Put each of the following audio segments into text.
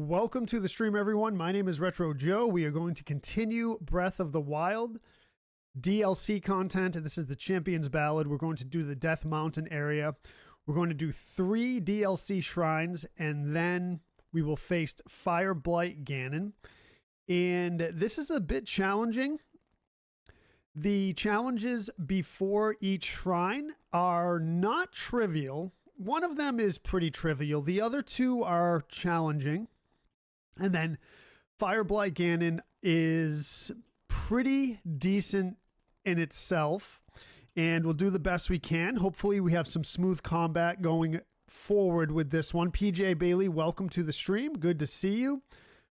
Welcome to the stream, everyone. My name is Retro Joe. We are going to continue Breath of the Wild DLC content. This is the Champion's Ballad. We're going to do the Death Mountain area. We're going to do 3 DLC shrines, and then we will face Fire Blight Ganon. And this is a bit challenging. The challenges before each shrine are not trivial. One of them is pretty trivial. The other 2 are challenging. And then Fire Blight Ganon is pretty decent in itself. And we'll do the best we can. Hopefully we have some smooth combat going forward with this one. PJ Bailey, welcome to the stream. Good to see you.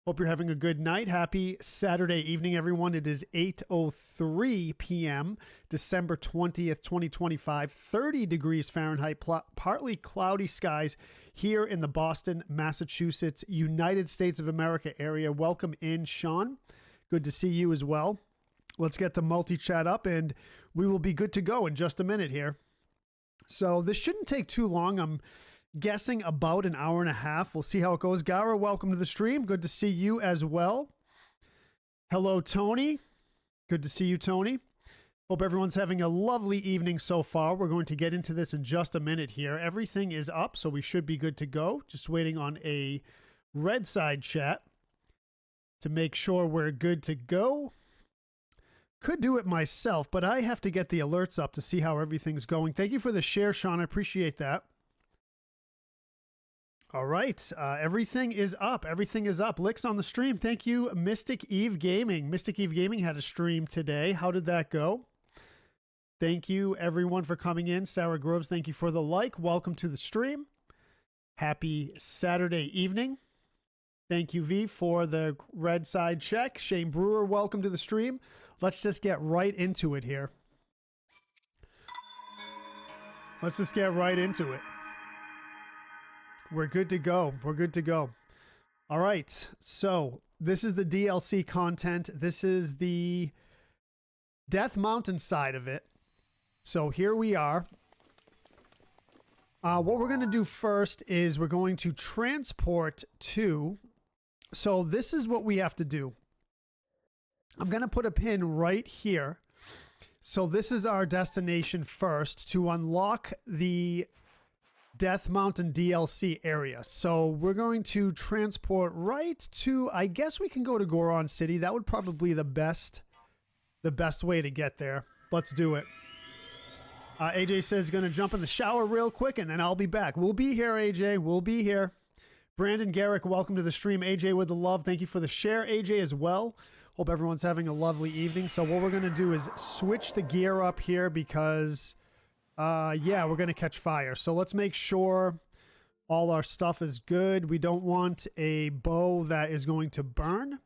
Hope you're having a good night. Happy Saturday evening, everyone. It is 8:03 p.m., December 20th, 2025, 30 degrees Fahrenheit, partly cloudy skies here in the Boston, Massachusetts, United States of America area. Welcome in, Sean. Good to see you as well. Let's get the multi-chat up, and we will be good to go in just a minute here. So this shouldn't take too long. I'm guessing about an hour and a half. We'll see how it goes. Gara, welcome to the stream. Good to see you as well. Hello, Tony. Good to see you, Tony. Hope everyone's having a lovely evening so far. We're going to get into this in just a minute here. Everything is up, so we should be good to go. Just waiting on a red side chat to make sure we're good to go. Could do it myself, but I have to get the alerts up to see how everything's going. Thank you for the share, Sean. I appreciate that. All right, everything is up. Everything is up. Licks on the stream. Thank you, Mystic Eve Gaming. Mystic Eve Gaming had a stream today. How did that go? Thank you, everyone, for coming in. Sarah Groves, thank you for the like. Welcome to the stream. Happy Saturday evening. Thank you, V, for the red side check. Shane Brewer, welcome to the stream. Let's just get right into it here. Let's just get right into it. We're good to go. We're good to go. All right. So this is the DLC content. This is the Death Mountain side of it. So here we are. What we're going to do first is we're going to transport to... So this is what we have to do. I'm going to put a pin right here. So this is our destination first to unlock the Death Mountain DLC area. So we're going to transport right to, I guess we can go to Goron City. That would probably be the best way to get there. Let's do it. AJ says going to jump in the shower real quick and then I'll be back. We'll be here, AJ. We'll be here. Brandon Garrick, welcome to the stream. AJ with the love. Thank you for the share, AJ, as well. Hope everyone's having a lovely evening. So what we're going to do is switch the gear up here because yeah, we're going to catch fire. So let's make sure all our stuff is good. We don't want a bow that is going to burn.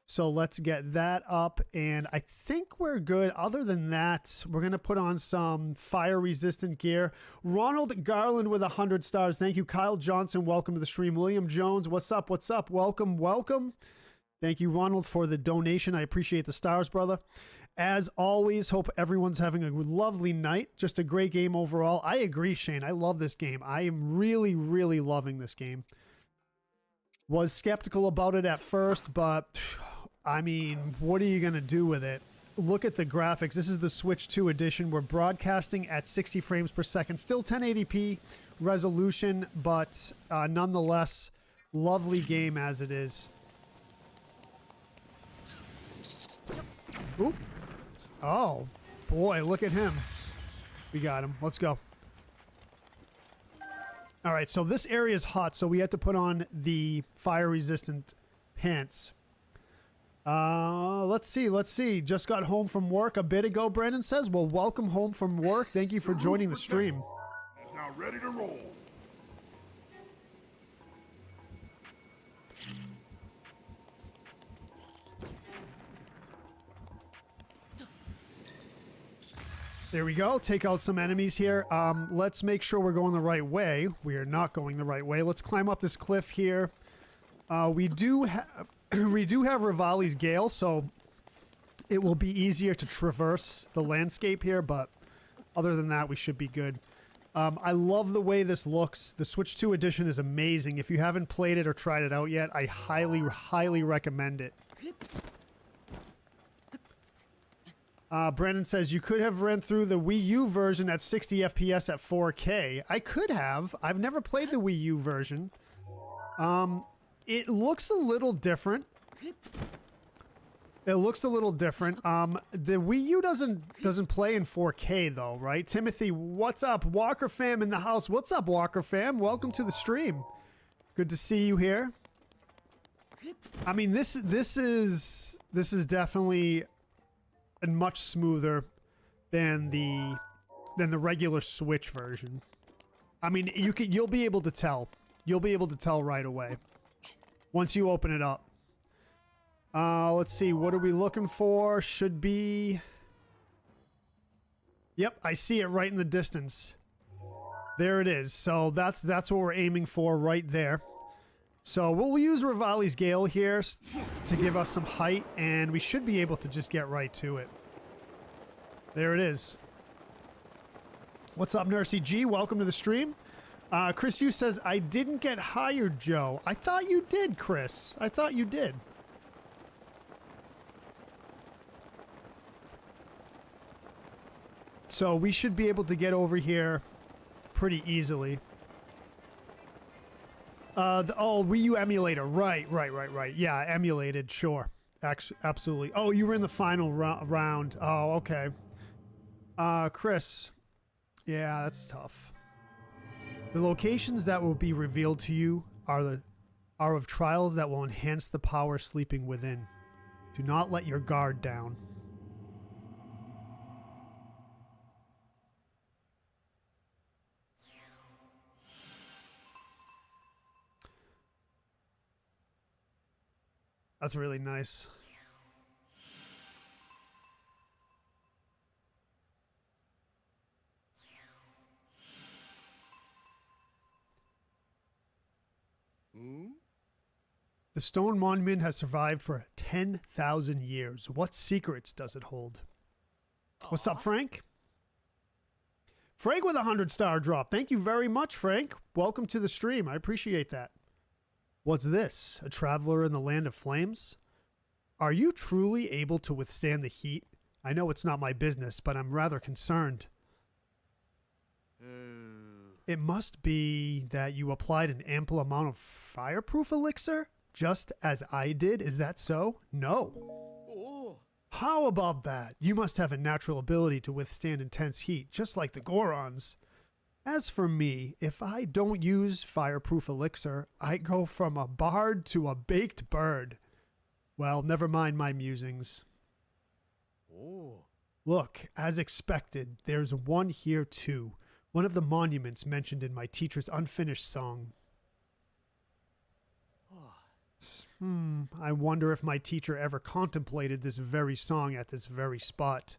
So let's get that up. And I think we're good. Other than that, we're going to put on some fire resistant gear. Ronald Garland with 100 stars. Thank you. Kyle Johnson, welcome to the stream. William Jones, what's up? What's up? Welcome, welcome. Thank you, Ronald, for the donation. I appreciate the stars, brother. As always, hope everyone's having a lovely night. Just a great game overall. I agree, Shane. I love this game. I am really, really loving this game. Was skeptical about it at first, but I mean, what are you going to do with it? Look at the graphics. This is the Switch 2 edition. We're broadcasting at 60 frames per second. Still 1080p resolution, but nonetheless, lovely game as it is. Oop. Oh, boy, look at him. We got him. Let's go. All right, so this area is hot, so we had to put on the fire-resistant pants. Let's see. Just got home from work a bit ago, Brandon says. Well, welcome home from work. Thank you for joining the stream. Is now ready to roll. There we go. Take out some enemies here. Let's make sure we're going the right way. We are not going the right way. Let's climb up this cliff here. We do have Rivali's Gale, so it will be easier to traverse the landscape here, but other than that, we should be good. I love the way this looks. The Switch 2 edition is amazing. If you haven't played it or tried it out yet, I highly, highly recommend it. Brandon says, you could have ran through the Wii U version at 60 FPS at 4K. I could have. I've never played the Wii U version. It looks a little different. It looks a little different. The Wii U doesn't play in 4K though, right? Timothy, what's up? Walker fam in the house. What's up, Walker fam? Welcome to the stream. Good to see you here. I mean, this is definitely much smoother than the regular Switch version. I mean, you'll be able to tell. You'll be able to tell right away once you open it up. Let's see. What are we looking for? Should be... Yep, I see it right in the distance. There it is. So that's what we're aiming for right there. So we'll use Rivali's Gale here to give us some height, and we should be able to just get right to it. There it is. What's up, Nursey G? Welcome to the stream. Chris Yu says, I didn't get hired, Joe. I thought you did, Chris. I thought you did. So we should be able to get over here pretty easily. Wii U emulator. Right. Yeah, emulated, sure. Absolutely. Oh, you were in the final round. Oh, okay. Chris. Yeah, that's tough. The locations that will be revealed to you are of trials that will enhance the power sleeping within. Do not let your guard down. That's really nice. The stone monument has survived for 10,000 years. What secrets does it hold? What's up, Frank? Frank with a 100-star drop. Thank you very much, Frank. Welcome to the stream. I appreciate that. What's this? A traveler in the land of flames? Are you truly able to withstand the heat? I know it's not my business, but I'm rather concerned. It must be that you applied an ample amount of fireproof elixir, just as I did. Is that so? No. Oh. How about that? You must have a natural ability to withstand intense heat, just like the Gorons. As for me, if I don't use fireproof elixir, I go from a bard to a baked bird. Well, never mind my musings. Oh. Look, as expected, there's one here too. One of the monuments mentioned in my teacher's unfinished song. I wonder if my teacher ever contemplated this very song at this very spot.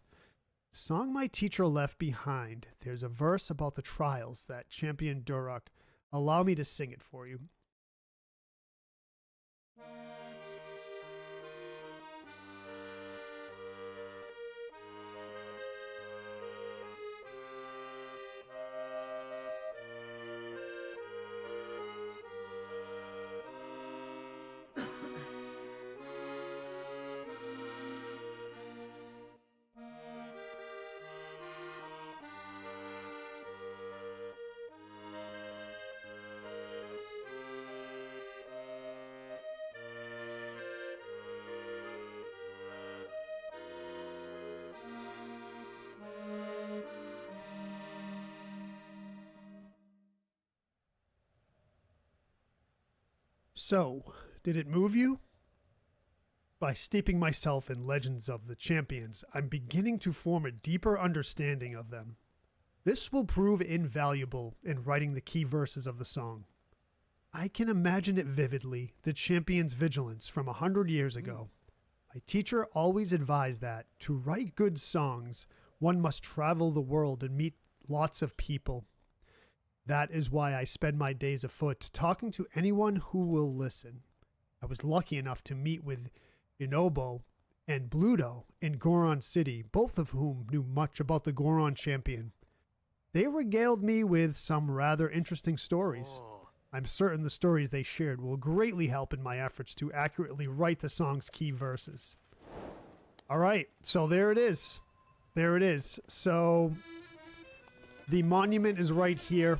The song my teacher left behind. There's a verse about the trials that champion Durak. Allow me to sing it for you. So, did it move you? By steeping myself in legends of the champions, I'm beginning to form a deeper understanding of them. This will prove invaluable in writing the key verses of the song. I can imagine it vividly, the champion's vigilance from 100 years ago. My teacher always advised that, to write good songs, one must travel the world and meet lots of people. That is why I spend my days afoot, talking to anyone who will listen. I was lucky enough to meet with Inobo and Bluto in Goron City, both of whom knew much about the Goron champion. They regaled me with some rather interesting stories. I'm certain the stories they shared will greatly help in my efforts to accurately write the song's key verses. All right, so there it is. There it is. So the monument is right here.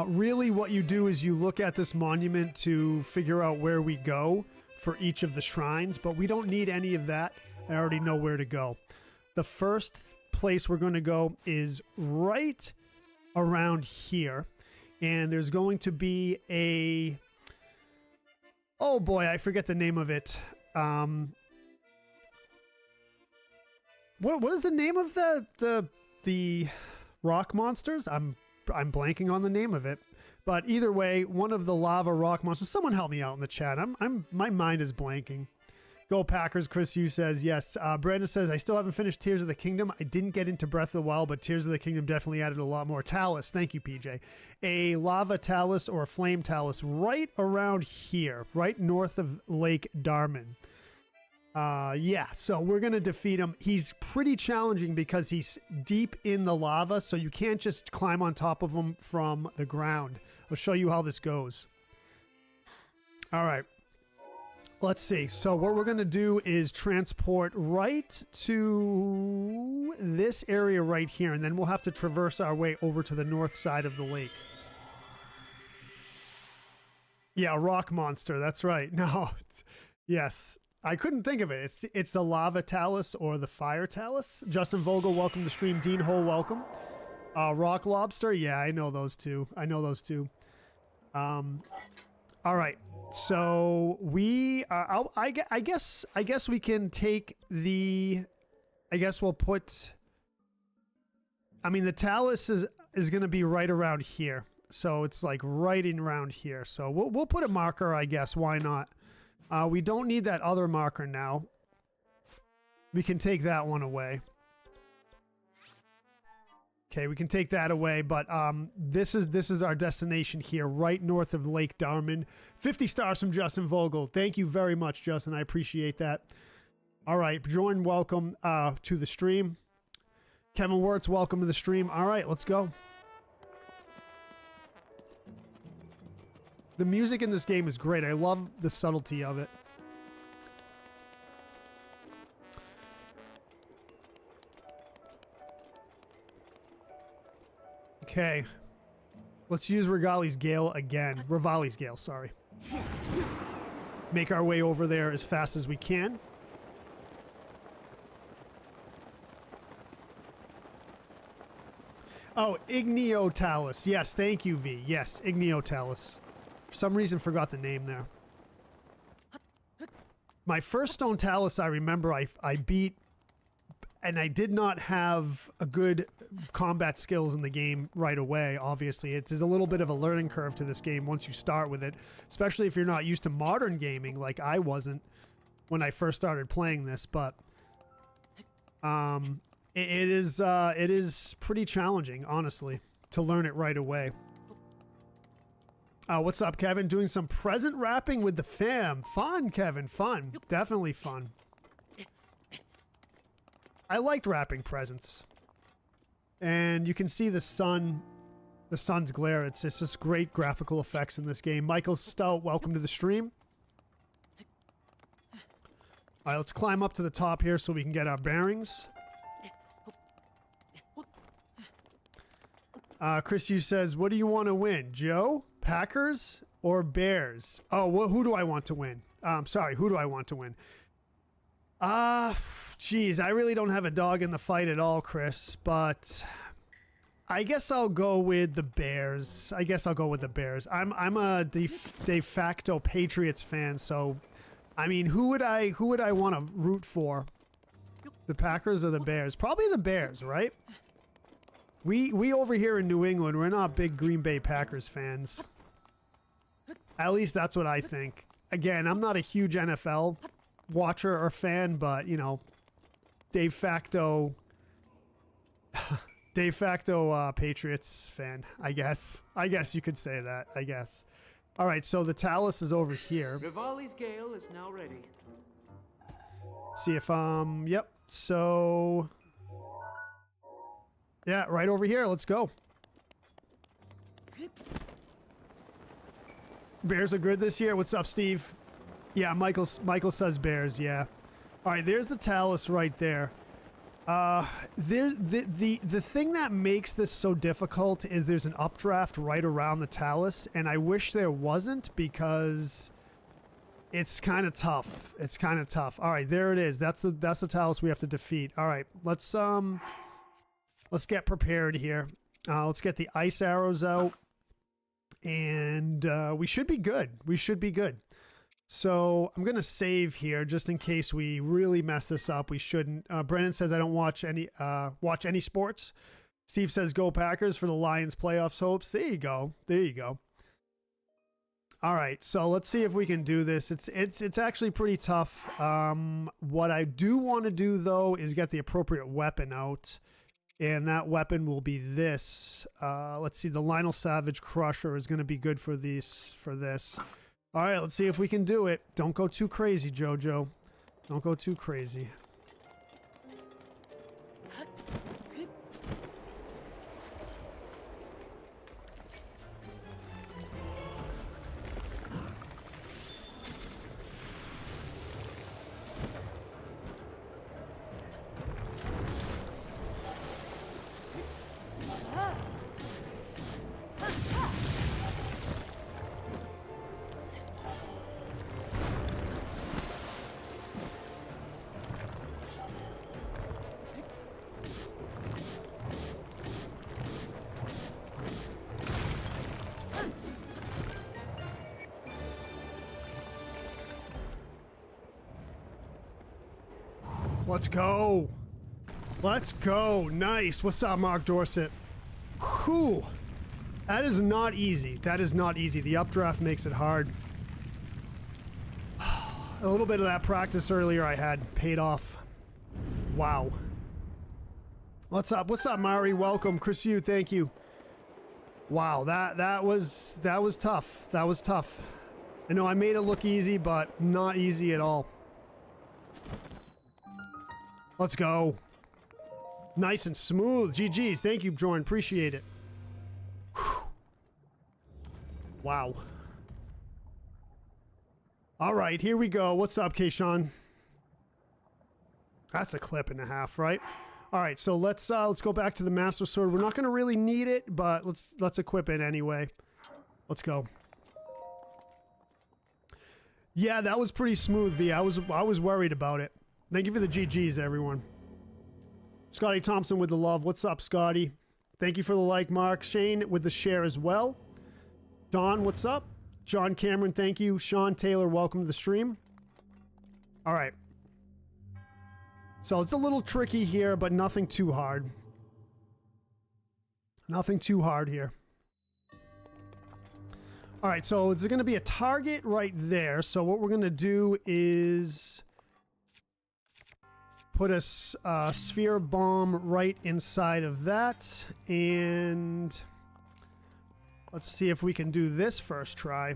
Really what you do is you look at this monument to figure out where we go for each of the shrines, but we don't need any of that. I already know where to go. The first place we're going to go is right around here, and there's going to be a... Oh boy, I forget the name of it. What is the name of the rock monsters? I'm blanking on the name of it, but either way, one of the lava rock monsters. Someone help me out in the chat. My mind is blanking. Go Packers. Chris Yu says yes. Brandon says I still haven't finished Tears of the Kingdom. I didn't get into Breath of the Wild, but Tears of the Kingdom definitely added a lot more. Talus, thank you, PJ. A lava talus or a flame talus right around here, right north of Lake Darman. Yeah, so we're going to defeat him. He's pretty challenging because he's deep in the lava, so you can't just climb on top of him from the ground. I'll show you how this goes. All right. Let's see. So what we're going to do is transport right to this area right here, and then we'll have to traverse our way over to the north side of the lake. Yeah, rock monster. That's right. No. Yes. I couldn't think of it. It's the lava talus or the fire talus. Justin Vogel, welcome to stream. Dean Hole, welcome. Rock lobster. Yeah, I know those two. All right. So we, I guess we can take the, I guess we'll put, I mean, the talus is going to be right around here. So it's like right in around here. So we'll put a marker, I guess. Why not? We don't need that other marker now. We can take that one away. Okay, we can take that away, but this is our destination here, right north of Lake Darman. 50 stars from Justin Vogel. Thank you very much, Justin. I appreciate that. All right, Bjorn, welcome to the stream. Kevin Wirtz, welcome to the stream. All right, let's go. The music in this game is great. I love the subtlety of it. Okay. Let's use Rivali's Gale again. Rivali's Gale, sorry. Make our way over there as fast as we can. Oh, Igniotalus. Yes, thank you, V. Yes, Igniotalus. For some reason, forgot the name there. My first Stone Talus, I remember I beat, and I did not have a good combat skills in the game right away. Obviously, it is a little bit of a learning curve to this game once you start with it, especially if you're not used to modern gaming like I wasn't when I first started playing this. But it is pretty challenging, honestly, to learn it right away. What's up, Kevin? Doing some present wrapping with the fam. Fun, Kevin. Fun. Definitely fun. I liked wrapping presents. And you can see the sun's glare. It's just great graphical effects in this game. Michael Stout, welcome to the stream. All right, let's climb up to the top here so we can get our bearings. Chris Yu says, what do you want to win, Joe? Packers or Bears? Oh, who do I want to win? Sorry, who do I want to win? Geez, I really don't have a dog in the fight at all, Chris, but I guess I'll go with the Bears. I'm a de facto Patriots fan, so I mean, who would I want to root for? The Packers or the Bears? Probably the Bears, right? We over here in New England, we're not big Green Bay Packers fans. At least that's what I think. Again, I'm not a huge NFL watcher or fan, but, you know, de facto Patriots fan, I guess. I guess you could say that, I guess. All right, so the Talus is over here. Rivali's Gale is now ready. See if, yep. So Yeah, right over here. Let's go. Bears are good this year. What's up, Steve? Yeah, Michael says bears. Yeah. All right, there's the talus right there. The thing that makes this so difficult is there's an updraft right around the talus, and I wish there wasn't because it's kind of tough. It's kind of tough. All right, there it is. That's the talus we have to defeat. All right, let's get prepared here. Let's get the ice arrows out, and we should be good. We should be good. So I'm going to save here just in case we really mess this up. We shouldn't. Brennan says I don't watch any sports. Steve says go Packers for the Lions playoffs hopes. There you go. There you go. All right. So let's see if we can do this. It's actually pretty tough. What I do want to do though is get the appropriate weapon out. And that weapon will be this. Let's see. The Lionel Savage Crusher is going to be good for this. All right, let's see if we can do it. Don't go too crazy, Jojo. Don't go too crazy. Let's go. Let's go. Nice. What's up, Mark Dorset? Whew. That is not easy. That is not easy. The updraft makes it hard. A little bit of that practice earlier I had paid off. Wow. What's up? What's up, Mari? Welcome. Chris Yu, thank you. Wow, that was tough. That was tough. I know I made it look easy, but not easy at all. Let's go. Nice and smooth. GG's. Thank you, Jordan. Appreciate it. Whew. Wow. All right, here we go. What's up, Kayshawn? That's a clip and a half, right? All right, so let's go back to the Master Sword. We're not going to really need it, but let's equip it anyway. Let's go. Yeah, that was pretty smooth, V. I was worried about it. Thank you for the GGs, everyone. Scotty Thompson with the love. What's up, Scotty? Thank you for the like, Mark. Shane with the share as well. Don, what's up? John Cameron, thank you. Sean Taylor, welcome to the stream. All right. So it's a little tricky here, but nothing too hard. Nothing too hard here. All right, so it's going to be a target right there. So what we're going to do is put a sphere bomb right inside of that. And let's see if we can do this first try.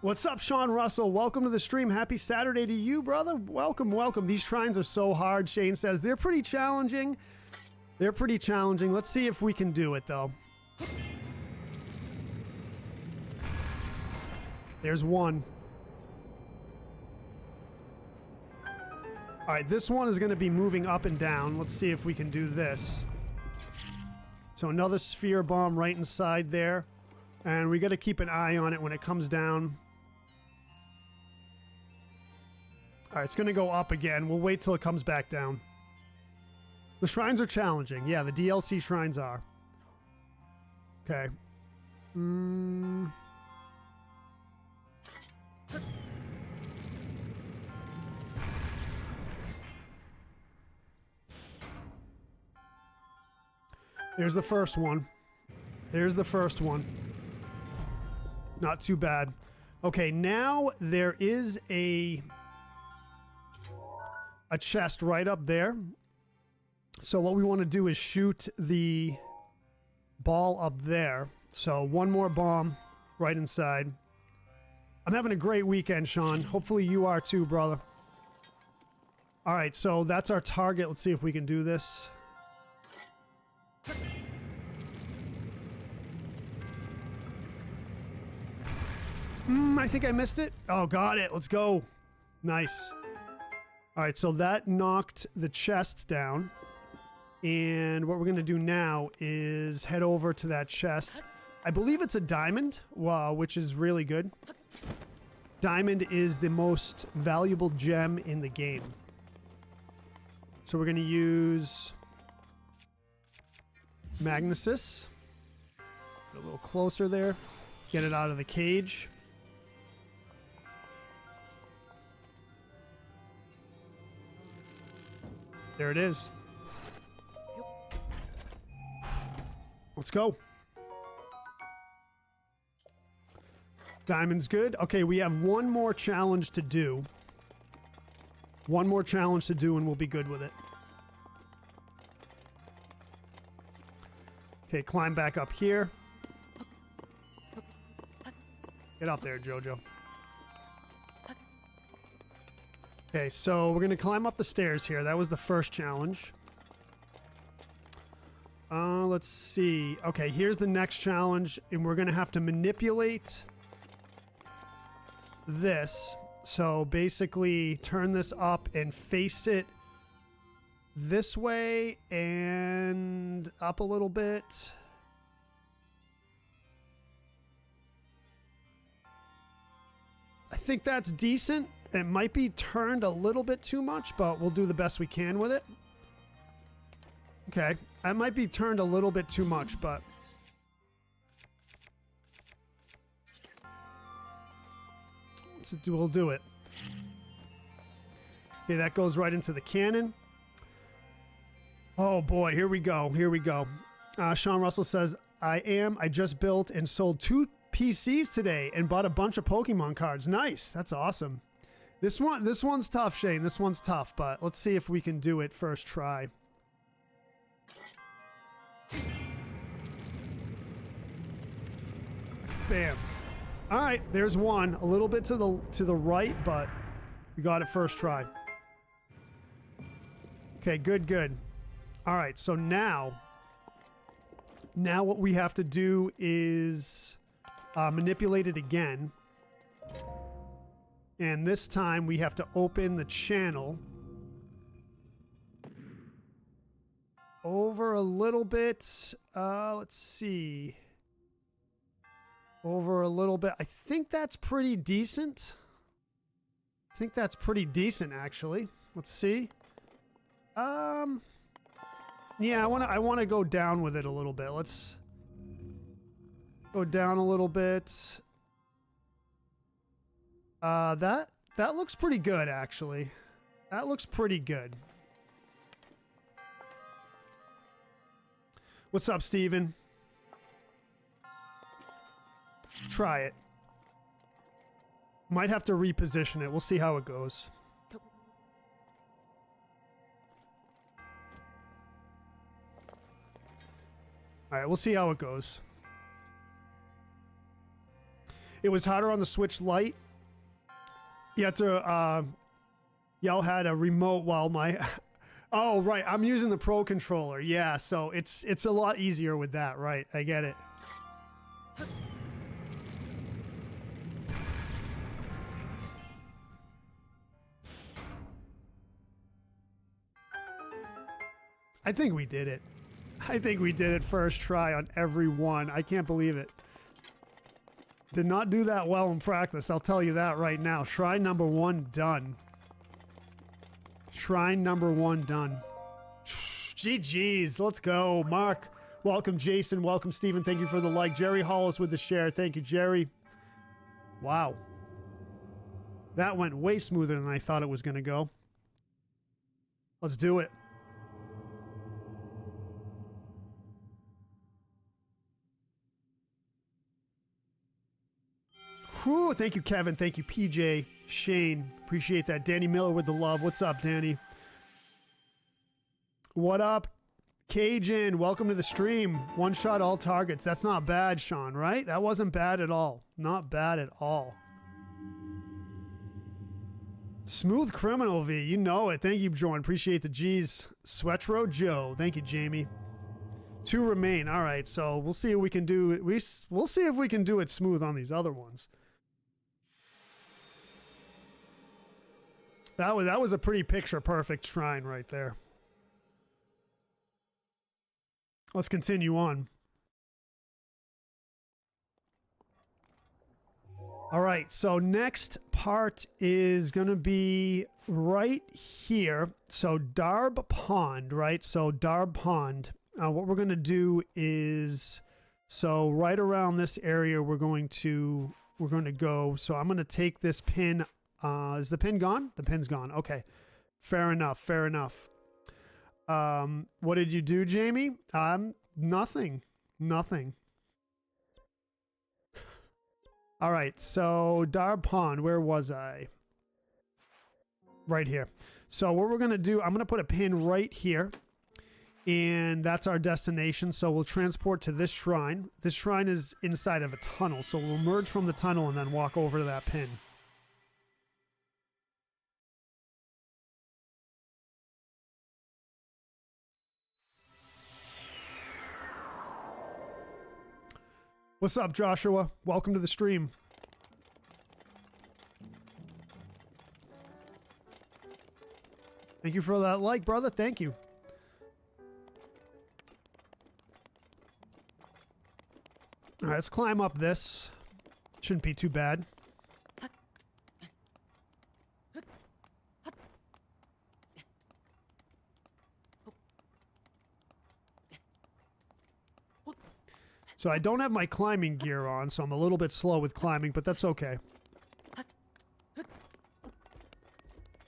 What's up, Sean Russell? Welcome to the stream. Happy Saturday to you, brother. Welcome, welcome. These shrines are so hard, Shane says. They're pretty challenging. They're pretty challenging. Let's see if we can do it, though. There's one. All right, this one is going to be moving up and down. Let's see if we can do this. So another sphere bomb right inside there. And we got to keep an eye on it when it comes down. All right, it's going to go up again. We'll wait till it comes back down. The shrines are challenging. Yeah, the DLC shrines are. Okay. There's the first one. There's the first one. Not too bad. Okay, now there is a chest right up there. So what we want to do is shoot the ball up there. So one more bomb right inside. I'm having a great weekend, Sean. Hopefully you are too, brother. All right, so that's our target. Let's see if we can do this. I think I missed it. Oh, got it. Let's go. Nice. All right, so that knocked the chest down. And what we're going to do now is head over to that chest. I believe it's a diamond, which is really good. Diamond is the most valuable gem in the game. So we're going to use Magnesis. Get a little closer there. Get it out of the cage. There it is. Let's go. Diamond's good. Okay, we have one more challenge to do. One more challenge to do and we'll be good with it. Okay, climb back up here. Get up there, Jojo. Okay, so we're going to climb up the stairs here. That was the first challenge. Let's see. Okay, here's the next challenge, and we're going to have to manipulate this. So basically turn this up and face it this way and up a little bit. I think that's decent. It might be turned a little bit too much, but we'll do the best we can with it. Okay, that might be turned a little bit too much, but we'll do it. Okay, that goes right into the cannon. Oh boy, here we go. Here we go. Sean Russell says, I just built and sold 2 PCs today and bought a bunch of Pokemon cards. Nice. That's awesome. This one's tough, Shane. This one's tough, but let's see if we can do it first try. Bam. All right, there's one. A little bit to the right, but we got it first try. Okay, good, good. All right, so now what we have to do is manipulate it again. And this time we have to open the channel over a little bit. Let's see. Over a little bit. I think that's pretty decent. I think that's pretty decent, actually. Let's see. Yeah, I want to go down with it a little bit. Let's go down a little bit. That looks pretty good, actually. That looks pretty good. What's up, Steven? Try it. Might have to reposition it. We'll see how it goes. All right, we'll see how it goes. It was harder on the Switch Lite. You have to, y'all had a remote while my, oh, right, I'm using the Pro Controller. Yeah, so it's a lot easier with that, right? I get it. I think we did it. I think we did it first try on every one. I can't believe it. Did not do that well in practice, I'll tell you that right now. Shrine number 1 done. Shrine number 1 done. GG's, let's go. Mark, welcome. Jason, welcome. Steven, thank you for the like. Jerry Hollis with the share. Thank you, Jerry. Wow. That went way smoother than I thought it was going to go. Let's do it. Whew, thank you, Kevin. Thank you, PJ, Shane. Appreciate that. Danny Miller with the love. What's up, Danny? What up, Cajun? Welcome to the stream. One shot all targets. That's not bad, Sean, right? That wasn't bad at all. Not bad at all. Smooth Criminal V. You know it. Thank you, Jordan. Appreciate the G's. Sweatro Joe. Thank you, Jamie. 2 remain. All right, so we'll see if we can do it. We'll see if we can do it smooth on these other ones. That was a pretty picture perfect shrine right there. Let's continue on. All right, so next part is going to be right here. So Darb Pond, right? So Darb Pond. What we're going to do is, so right around this area, we're going to go. So I'm going to take this pin. Is the pin gone? The pin's gone. Okay, fair enough. Fair enough. What did you do, Jamie? Nothing. Nothing. All right, so Darb Pond, where was I? Right here. So what we're going to do, I'm going to put a pin right here, and that's our destination. So we'll transport to this shrine. This shrine is inside of a tunnel, so we'll emerge from the tunnel and then walk over to that pin. What's up, Joshua? Welcome to the stream. Thank you for that like, brother. Thank you. All right, let's climb up this. Shouldn't be too bad. So I don't have my climbing gear on, so I'm a little bit slow with climbing, but that's okay.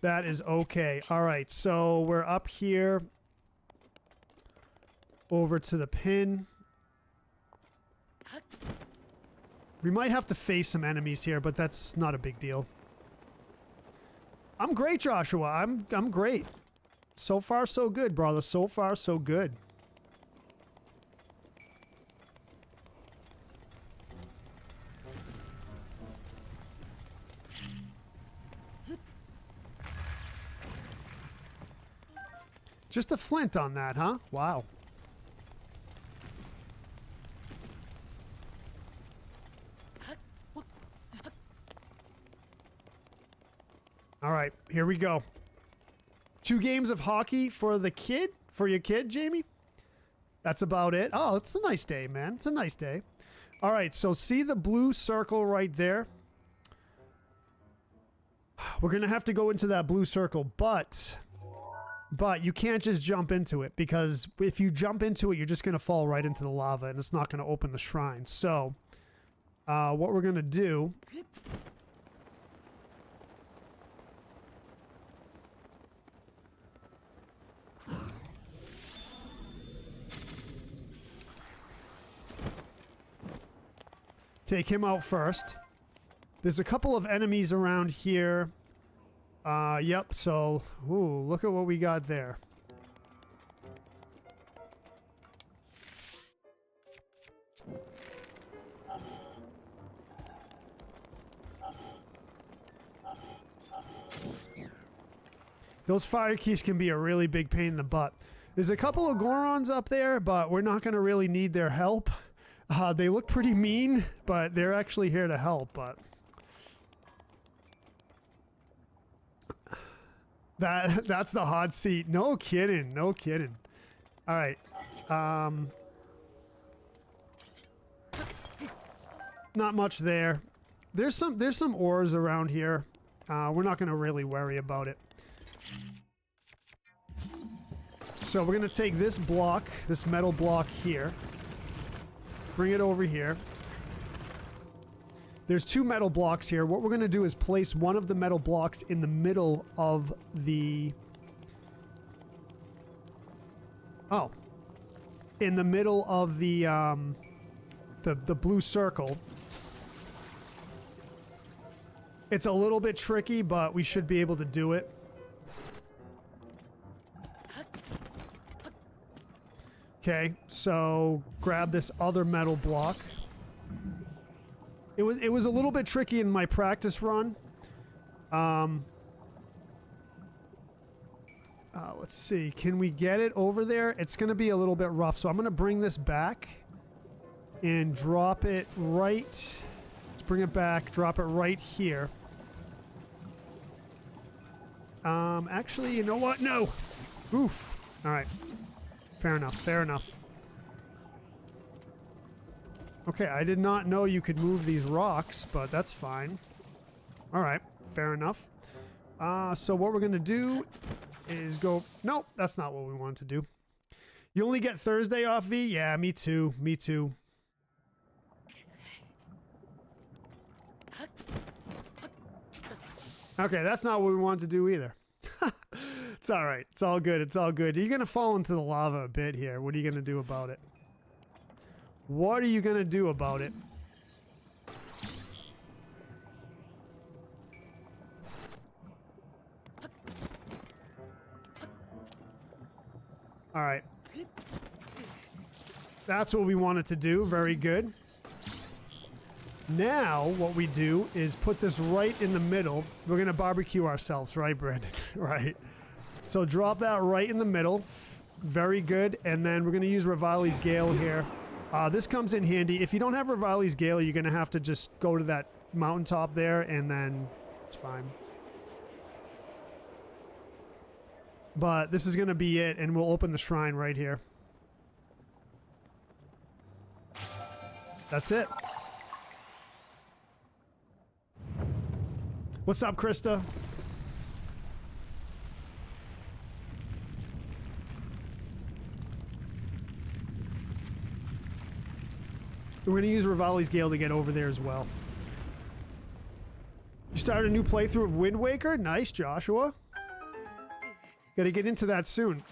That is okay. All right, so we're up here over to the pin. We might have to face some enemies here, but that's not a big deal. I'm great, Joshua. I'm great. So far, so good, brother. So far, so good. Just a flint on that, huh? Wow. All right, here we go. 2 games of hockey for the kid? For your kid, Jamie? That's about it. Oh, it's a nice day, man. It's a nice day. All right, so see the blue circle right there? We're going to have to go into that blue circle, but you can't just jump into it, because if you jump into it, you're just going to fall right into the lava, and it's not going to open the shrine. So, what we're going to do... take him out first. There's a couple of enemies around here. Yep, so, ooh, look at what we got there. Those fire keys can be a really big pain in the butt. There's a couple of Gorons up there, but we're not going to really need their help. They look pretty mean, but they're actually here to help, but... That's the hot seat. No kidding. No kidding. All right. Not much there. There's some ores around here. We're not going to really worry about it. So we're going to take this block, this metal block here. Bring it over here. There's 2 metal blocks here. What we're going to do is place one of the metal blocks in the middle of the... Oh. In the middle of the blue circle. It's a little bit tricky, but we should be able to do it. Okay, so grab this other metal block. It was a little bit tricky in my practice run. Let's see. Can we get it over there? It's going to be a little bit rough, so I'm going to bring this back and drop it right... Let's bring it back, drop it right here. Actually, you know what? No. Oof. All right. Fair enough. Fair enough. Okay, I did not know you could move these rocks, but that's fine. All right. Fair enough. So what we're going to do is go... Nope, that's not what we wanted to do. You only get Thursday off, V? Yeah, me too. Me too. Okay, that's not what we wanted to do either. It's all right. It's all good. It's all good. You're going to fall into the lava a bit here. What are you going to do about it? What are you going to do about it? All right. That's what we wanted to do. Very good. Now, what we do is put this right in the middle. We're going to barbecue ourselves, right, Brandon? Right. So drop that right in the middle. Very good. And then we're going to use Rivali's Gale here. This comes in handy. If you don't have Rivali's Gale, you're going to have to just go to that mountaintop there, and then it's fine. But this is going to be it, and we'll open the shrine right here. That's it. What's up, Krista? We're going to use Rivali's Gale to get over there as well. You started a new playthrough of Wind Waker? Nice, Joshua. Gotta get into that soon.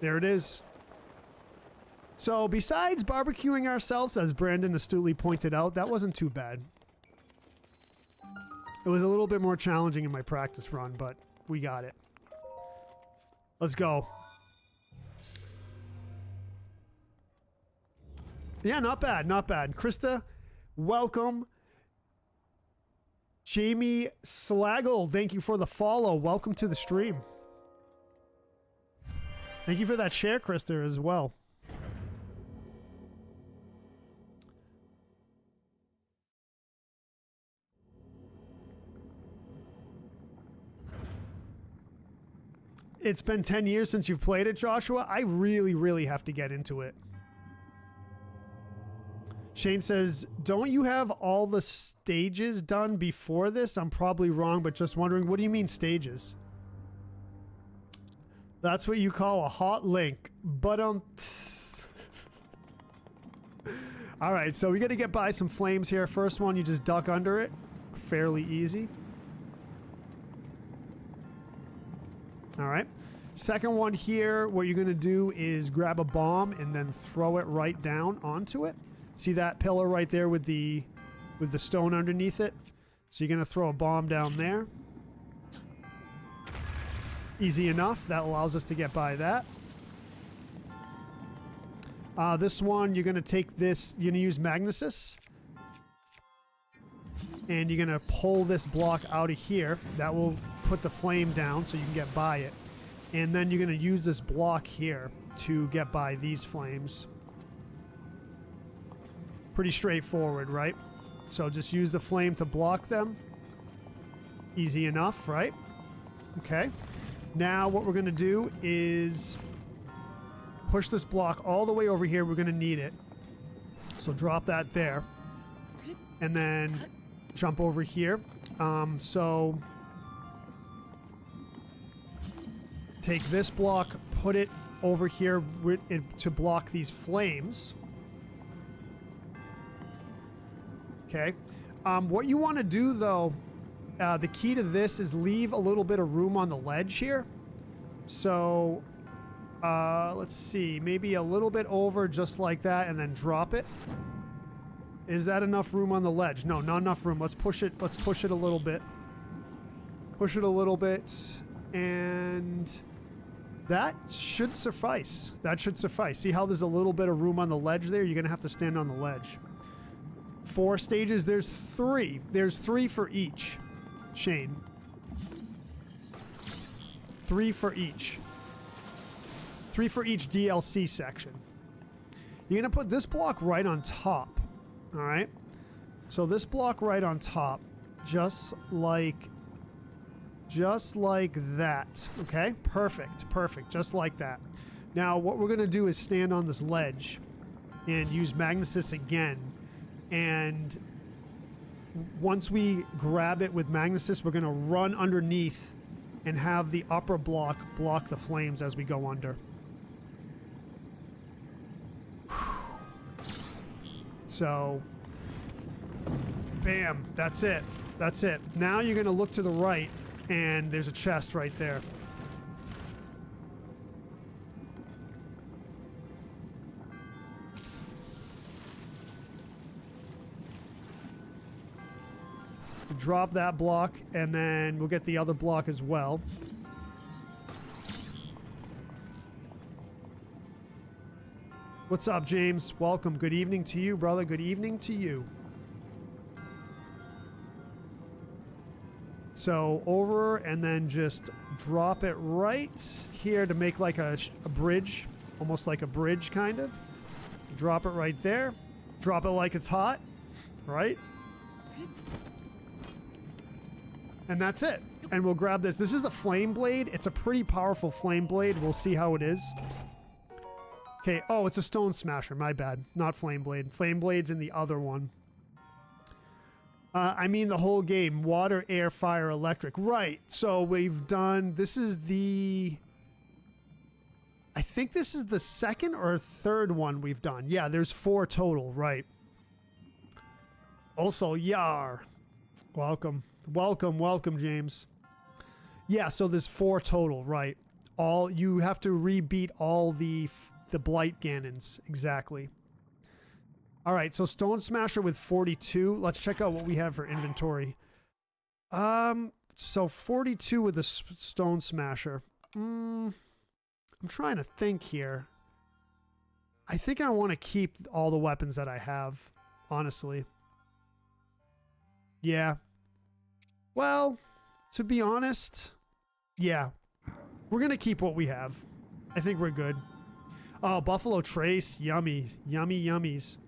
There it is. So, besides barbecuing ourselves, as Brandon astutely pointed out, that wasn't too bad. It was a little bit more challenging in my practice run, but we got it. Let's go. Yeah, not bad, not bad. Krista, welcome. Jamie Slaggle, thank you for the follow. Welcome to the stream. Thank you for that share, Krista, as well. It's been 10 years since you've played it, Joshua. I really, really have to get into it. Shane says, don't you have all the stages done before this? I'm probably wrong, but just wondering, what do you mean stages? That's what you call a hot link. But all right, so we got to get by some flames here. First one, you just duck under it. Fairly easy. All right. Second one here, what you're going to do is grab a bomb and then throw it right down onto it. See that pillar right there with the stone underneath it? So you're going to throw a bomb down there. Easy enough. That allows us to get by that. This one, you're going to take this, you're going to use Magnesis. And you're going to pull this block out of here. That will put the flame down so you can get by it. And then you're going to use this block here to get by these flames. Pretty straightforward, right? So just use the flame to block them. Easy enough, right? Okay. Now what we're going to do is push this block all the way over here. We're going to need it. So drop that there. And then jump over here. So take this block, put it over here to block these flames. Okay. What you want to do, though, the key to this is leave a little bit of room on the ledge here. So, let's see. Maybe a little bit over just like that and then drop it. Is that enough room on the ledge? No, not enough room. Let's push it. Let's push it a little bit. Push it a little bit. And that should suffice. That should suffice. See how there's a little bit of room on the ledge there? You're going to have to stand on the ledge. 4 stages. There's 3. There's 3 for each. Shane. 3 for each. 3 for each DLC section. You're going to put this block right on top. All right. So this block right on top. Just like that. Okay, perfect, perfect, just like that. Now what we're gonna do is stand on this ledge and use Magnesis again, and once we grab it with Magnesis, we're gonna run underneath and have the upper block block the flames as we go under. So bam, that's it. That's it. Now you're gonna look to the right and there's a chest right there. Drop that block and then we'll get the other block as well. What's up, James? Welcome. Good evening to you, brother. Good evening to you. So over and then just drop it right here to make like a bridge, almost like a bridge kind of. Drop it right there. Drop it like it's hot, right? And that's it. And we'll grab this. This is a flame blade. It's a pretty powerful flame blade. We'll see how it is. Okay. Oh, it's a stone smasher. My bad. Not flame blade. Flame blade's in the other one. I mean the whole game. Water, air, fire, electric. Right. So we've done... This is the... I think this is the second or third one we've done. Yeah, there's 4 total. Right. Also, Yar. Welcome. Welcome, welcome, James. Yeah, so there's 4 total, right? All you have to rebeat all the Blight Ganons, exactly. All right, so Stone Smasher with 42. Let's check out what we have for inventory. So 42 with the Stone Smasher. I'm trying to think here. I think I want to keep all the weapons that I have, honestly. Yeah. Well, to be honest, yeah, we're going to keep what we have. I think we're good. Oh, Buffalo Trace. Yummy. Yummy yummies.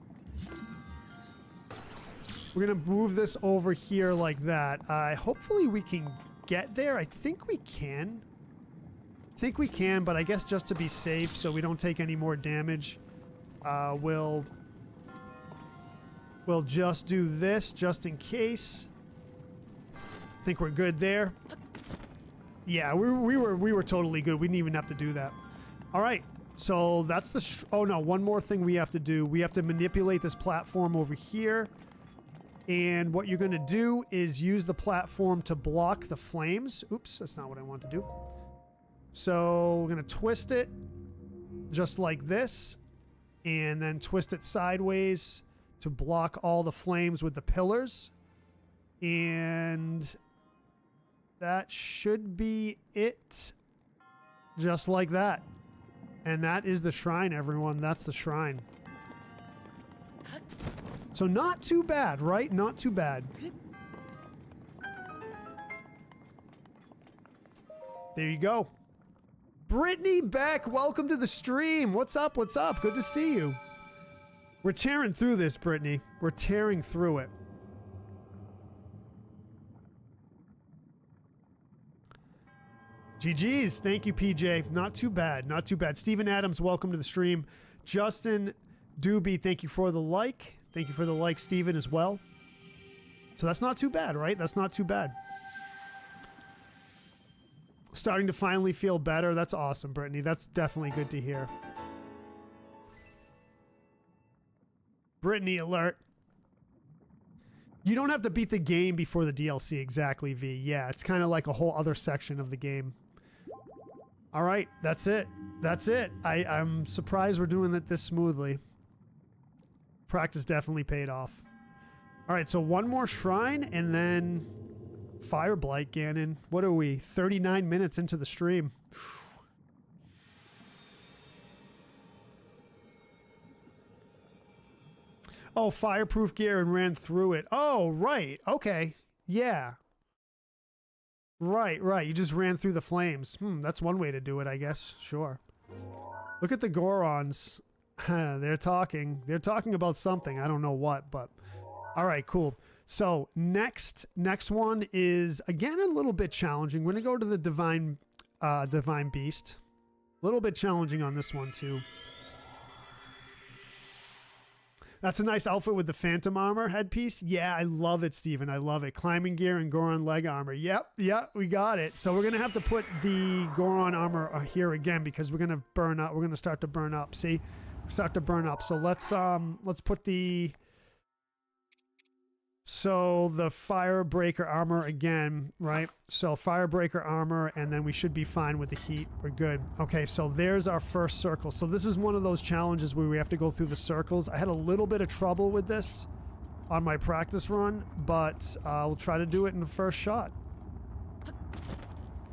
We're going to move this over here like that. Hopefully we can get there. I think we can. But I guess just to be safe so we don't take any more damage, we'll just do this just in case. Think we're good there. Yeah, we were totally good. We didn't even have to do that. All right, so that's the... oh no, one more thing we have to do. We have to manipulate this platform over here. And what you're going to do is use the platform to block the flames. Oops, that's not what I want to do. So we're going to twist it just like this. And then twist it sideways to block all the flames with the pillars. And... that should be it. Just like that. And that is the shrine, everyone. That's the shrine. So not too bad, right? Not too bad. There you go. Brittany Beck, welcome to the stream. What's up? What's up? Good to see you. We're tearing through this, Brittany. We're tearing through it. GG's. Thank you, PJ. Not too bad. Not too bad. Steven Adams, welcome to the stream. Justin Doobie, thank you for the like. Thank you for the like, Steven, as well. So that's not too bad, right? That's not too bad. Starting to finally feel better. That's awesome, Brittany. That's definitely good to hear. Brittany alert. You don't have to beat the game before the DLC, exactly, V. Yeah, it's kind of like a whole other section of the game. All right, that's it. That's it. I'm surprised we're doing it this smoothly. Practice definitely paid off. All right, so one more shrine and then Fire Blight Ganon. What are we? 39 minutes into the stream. Oh, fireproof gear and ran through it. Oh, right. Okay. Yeah. Right, right. You just ran through the flames. That's one way to do it, I guess. Sure. Look at the Gorons. They're talking. They're talking about something. I don't know what, but... All right, cool. So next one is again a little bit challenging. We're gonna go to the divine beast. A little bit challenging on this one too. That's a nice outfit with the phantom armor headpiece. Yeah, I love it, Steven. I love it. Climbing gear and Goron leg armor. Yep, we got it. So we're gonna have to put the Goron armor here again because we're gonna burn up. We're gonna start to burn up. See, start to burn up. So let's put the firebreaker armor again, right? So firebreaker armor, and then we should be fine with the heat. We're good. Okay, so there's our first circle. So this is one of those challenges where we have to go through the circles. I had a little bit of trouble with this on my practice run, but we'll try to do it in the first shot.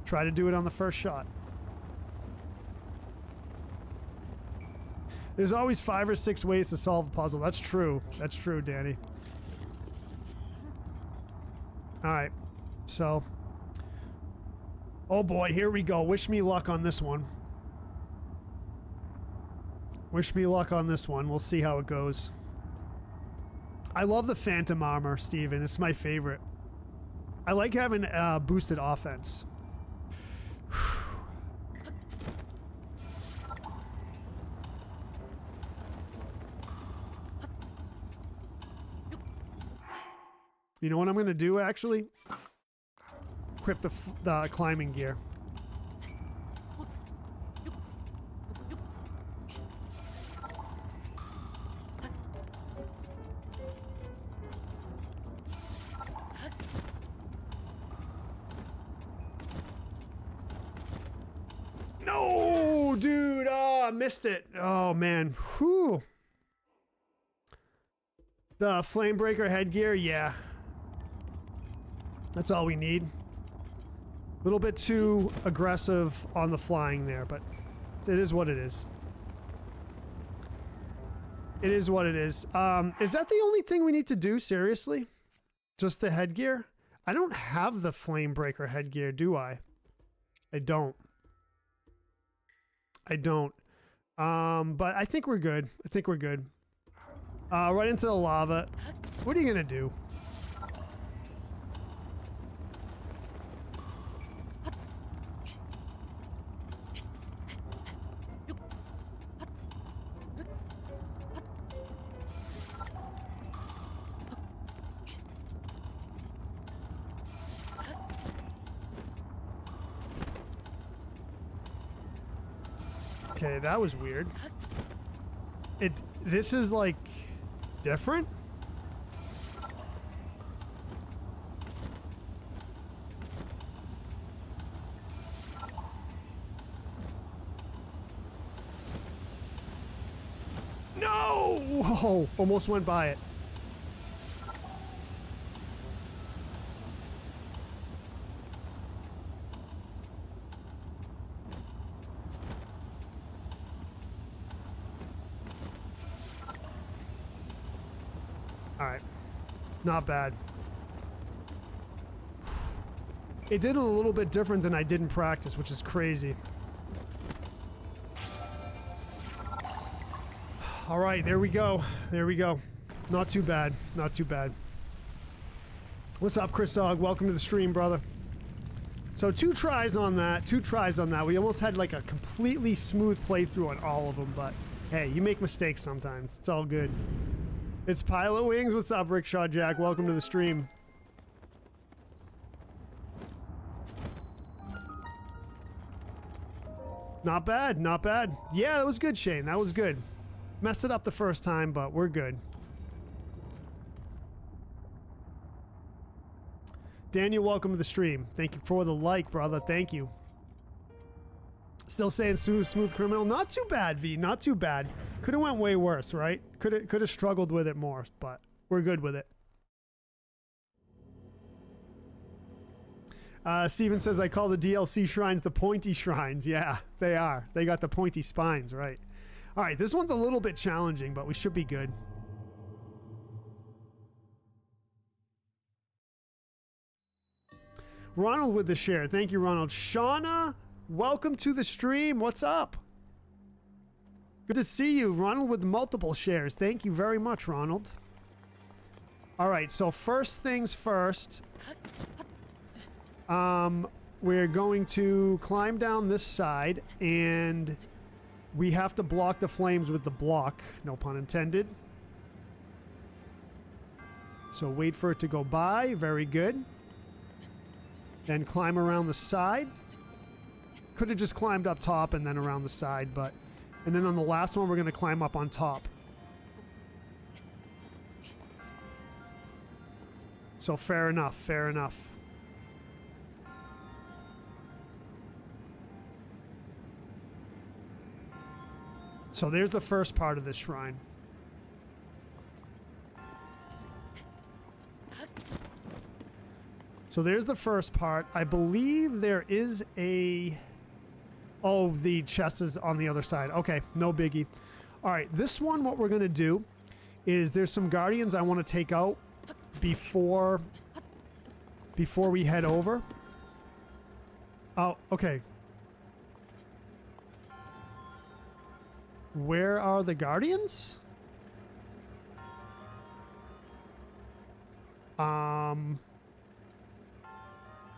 Try to do it on the first shot. There's always 5 or 6 ways to solve a puzzle. That's true. That's true, Danny. All right, so, oh boy, here we go. Wish me luck on this one. Wish me luck on this one. We'll see how it goes. I love the phantom armor, Steven. It's my favorite. I like having boosted offense. You know what I'm going to do, actually? Equip the climbing gear. No, dude. Oh, I missed it. Oh, man. Whew. The Flamebreaker headgear, yeah. That's all we need. A little bit too aggressive on the flying there, but it is what it is. It is what it is. Is that the only thing we need to do, seriously? Just the headgear? I don't have the Flamebreaker headgear, do I? I don't. I don't. But I think we're good. I think we're good. Right into the lava. What are you gonna do? Okay, that was weird. This is like different? No! Whoa, almost went by it. Alright. Not bad. It did a little bit different than I did in practice, which is crazy. Alright, there we go. There we go. Not too bad. Not too bad. What's up, Chris Ogg? Welcome to the stream, brother. So 2 tries on that. 2 tries on that. We almost had like a completely smooth playthrough on all of them, but hey, you make mistakes sometimes. It's all good. It's Pilot Wings. What's up, Rickshaw Jack? Welcome to the stream. Not bad, not bad. Yeah, that was good, Shane. That was good. Messed it up the first time, but we're good. Daniel, welcome to the stream. Thank you for the like, brother. Thank you. Still saying smooth criminal. Not too bad, V. Not too bad. Could have went way worse, right? Could have struggled with it more, but we're good with it. Steven says, I call the DLC shrines the pointy shrines. Yeah, they are. They got the pointy spines, right? All right, this one's a little bit challenging, but we should be good. Ronald with the share. Thank you, Ronald. Shauna, welcome to the stream. What's up? Good to see you. Ronald with multiple shares. Thank you very much, Ronald. All right, so first things first. We're going to climb down this side, and we have to block the flames with the block. No pun intended. So wait for it to go by. Very good. Then climb around the side. Could have just climbed up top and then around the side, but... And then on the last one, we're going to climb up on top. So fair enough, fair enough. So there's the first part of this shrine. So there's the first part. I believe there is a... Oh, the chest is on the other side. Okay, no biggie. All right, this one, what we're going to do is there's some guardians I want to take out before we head over. Oh, okay. Where are the guardians?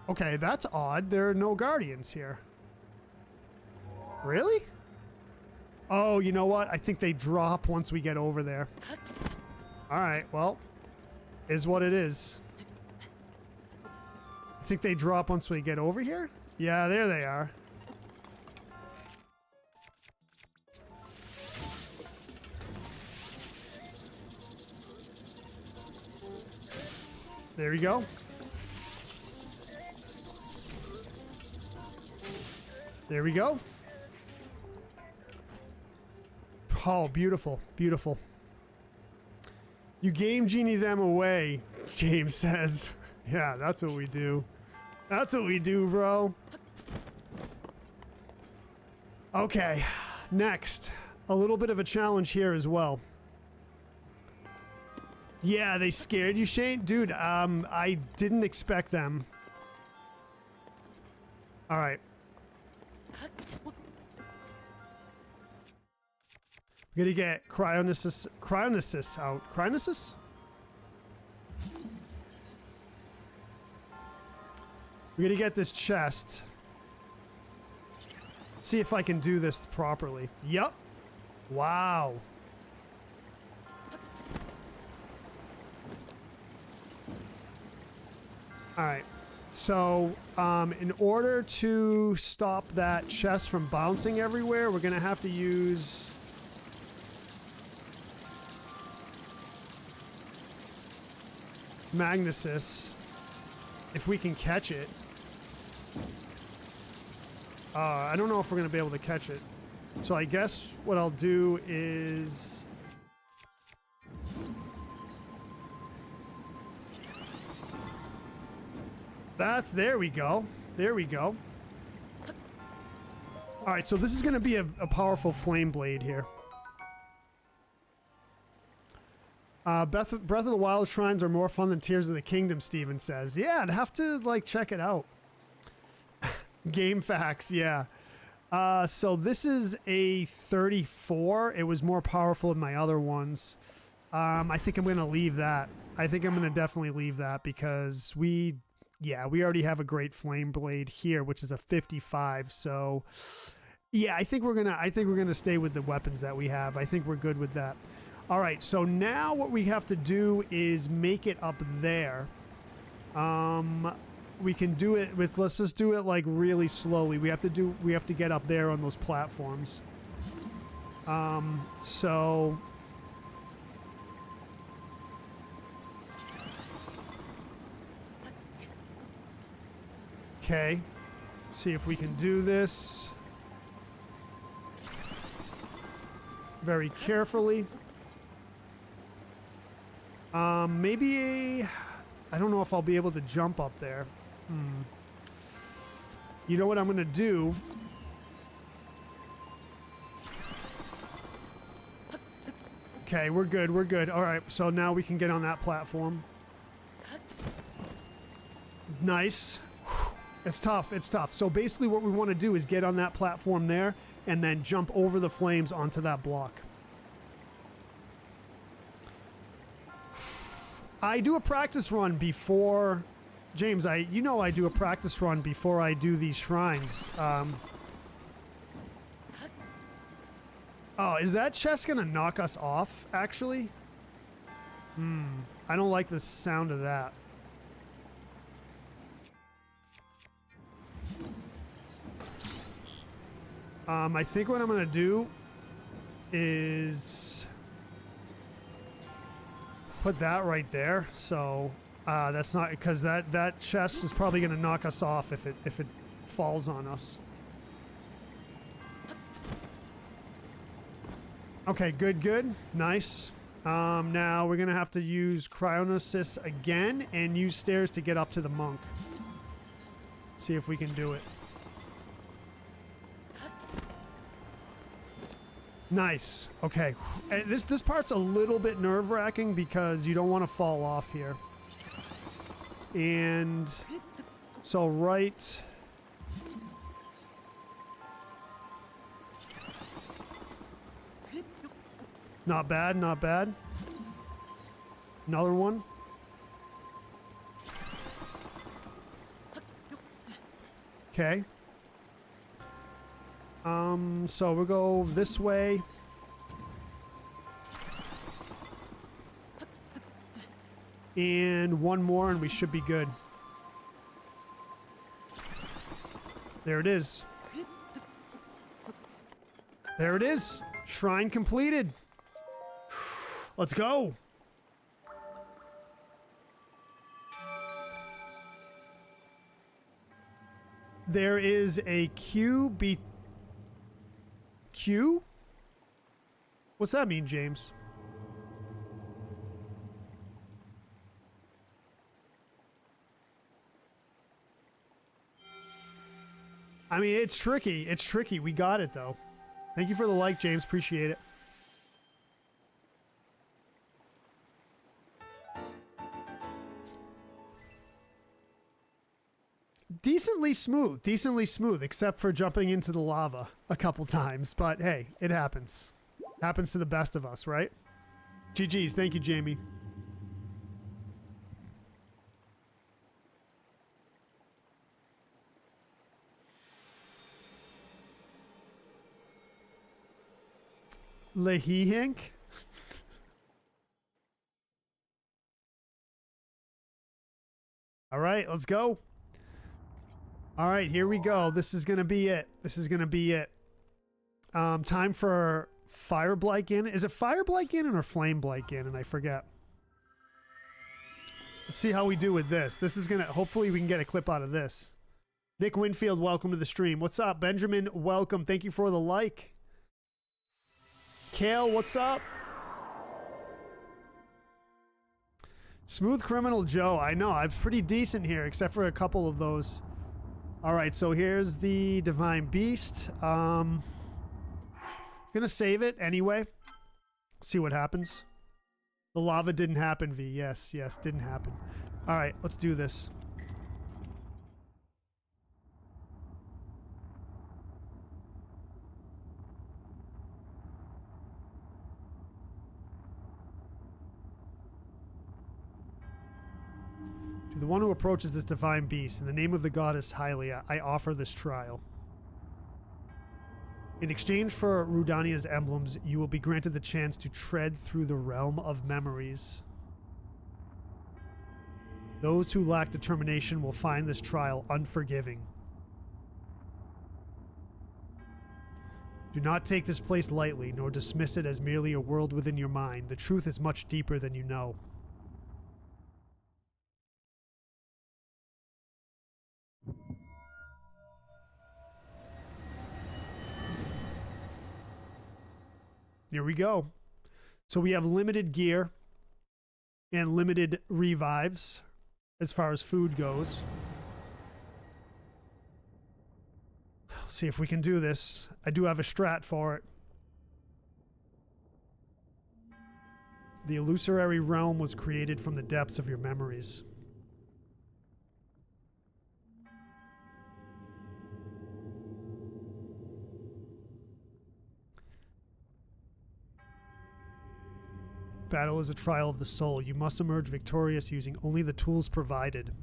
Okay, that's odd. There are no guardians here. Really? Oh, you know what? I think they drop once we get over there. Alright, well, is what it is. I think they drop once we get over here? Yeah, there they are. There we go. There we go. Oh, beautiful, beautiful. You game genie them away, James says. Yeah, that's what we do. That's what we do, bro. Okay, next. A little bit of a challenge here as well. Yeah, they scared you, Shane? Dude, I didn't expect them. All right. We're gonna get Cryonesis out. Cryonesis? We're gonna get this chest. See if I can do this properly. Yup. Wow. Alright. So, in order to stop that chest from bouncing everywhere, we're gonna have to use... Magnesis, if we can catch it. I don't know if we're going to be able to catch it. So I guess what I'll do is... There we go. There we go. Alright, so this is going to be a powerful flame blade here. Breath of the Wild shrines are more fun than Tears of the Kingdom, Steven says. Yeah, I'd have to, like, check it out. Game facts, yeah. So this is a 34. It was more powerful than my other ones. I think I'm going to leave that. I think I'm going to definitely leave that because we already have a great flame blade here, which is a 55. So, yeah, I think we're gonna stay with the weapons that we have. I think we're good with that. All right, so now what we have to do is make it up there. We can do it with, let's just do it like really slowly. We have to get up there on those platforms. So okay, see if we can do this very carefully. Maybe I don't know if I'll be able to jump up there. You know what I'm gonna do? Okay, we're good, we're good. All right, so now we can get on that platform. Nice. It's tough, it's tough. So basically what we want to do is get on that platform there and then jump over the flames onto that block. I do a practice run before, James, you know I do a practice run before I do these shrines. Oh, is that chest gonna knock us off, actually? I don't like the sound of that. I think what I'm gonna do is put that right there. So that's not, because that chest is probably gonna knock us off if it falls on us. Okay, good, nice. Now we're gonna have to use Cryonosis again and use stairs to get up to the monk. See if we can do it. Nice. Okay. And this part's a little bit nerve-wracking because you don't want to fall off here. And so right. Not bad, not bad. Another one. Okay. So we'll go this way. And one more and we should be good. There it is. There it is. Shrine completed. Let's go. There is a Q. What's that mean, James? I mean, it's tricky. It's tricky. We got it, though. Thank you for the like, James. Appreciate it. Decently smooth, except for jumping into the lava a couple times. But hey, it happens. Happens to the best of us, right? GG's. Thank you, Jamie. Lehihink? All right, let's go. All right, here we go. This is going to be it. This is going to be it. Time for Fire Blight Ganon. Is it Fire Blight Ganon or Flame Blight Ganon? I forget. Let's see how we do with this. This is going to... Hopefully we can get a clip out of this. Nick Winfield, welcome to the stream. What's up? Benjamin, welcome. Thank you for the like. Kale, what's up? Smooth Criminal Joe. I know. I'm pretty decent here, except for a couple of those... All right, so here's the Divine Beast. Gonna save it anyway. See what happens. The lava didn't happen, V. Yes, didn't happen. All right, let's do this. To the one who approaches this divine beast, in the name of the goddess Hylia, I offer this trial. In exchange for Rudania's emblems, you will be granted the chance to tread through the realm of memories. Those who lack determination will find this trial unforgiving. Do not take this place lightly, nor dismiss it as merely a world within your mind. The truth is much deeper than you know. Here we go. So we have limited gear and limited revives as far as food goes. Let's see if we can do this. I do have a strat for it. The illusory realm was created from the depths of your memories. Battle is a trial of the soul. You must emerge victorious using only the tools provided.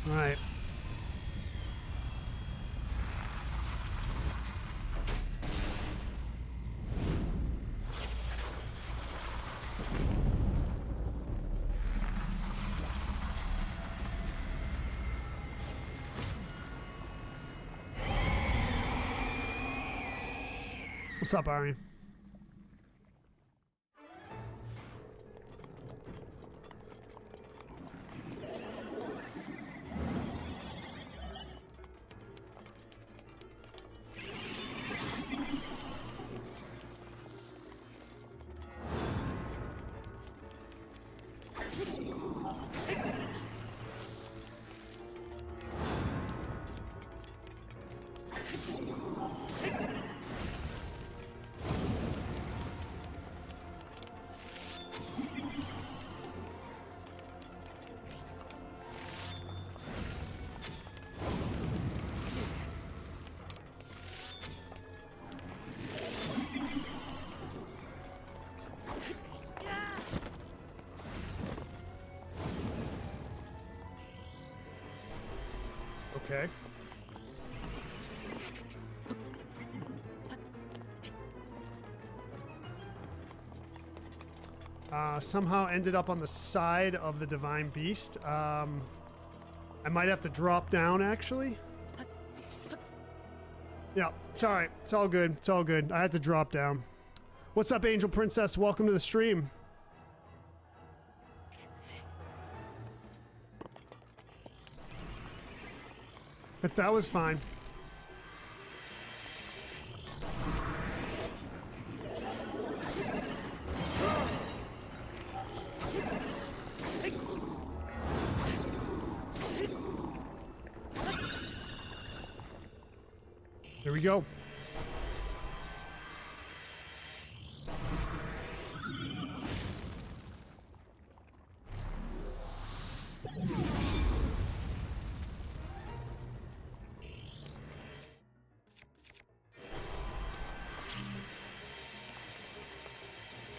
Alright. What's up, Ari? Okay. Somehow ended up on the side of the Divine Beast. I might have to drop down, actually. Yeah, it's alright. It's all good. It's all good. I had to drop down. What's up, Angel Princess? Welcome to the stream. But that was fine. Here we go.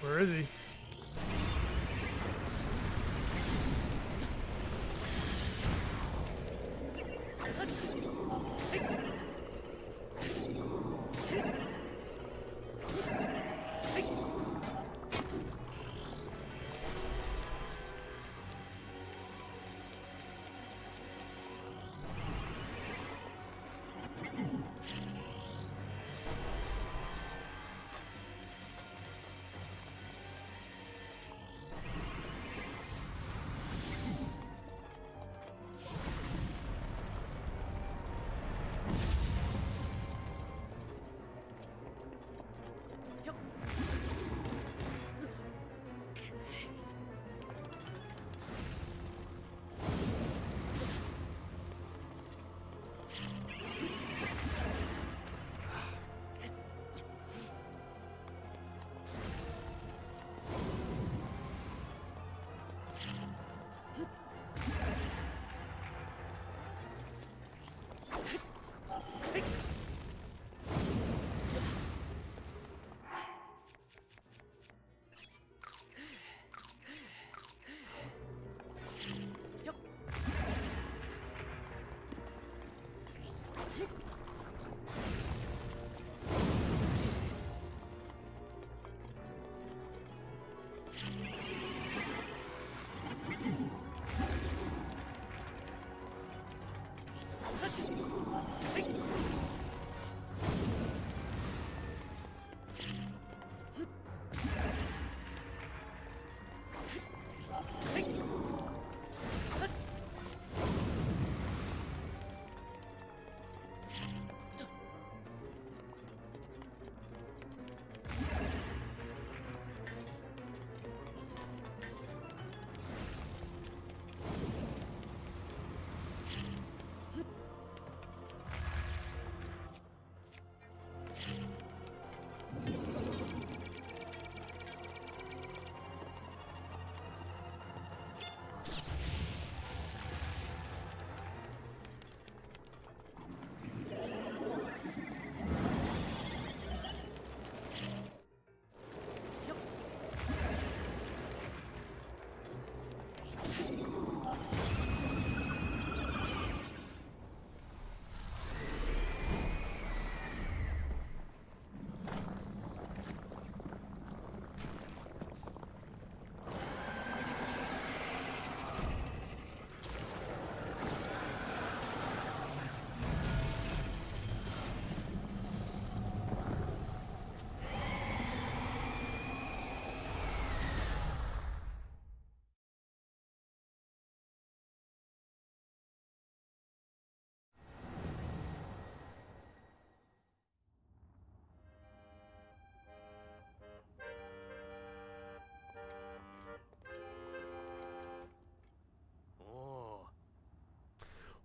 Where is he?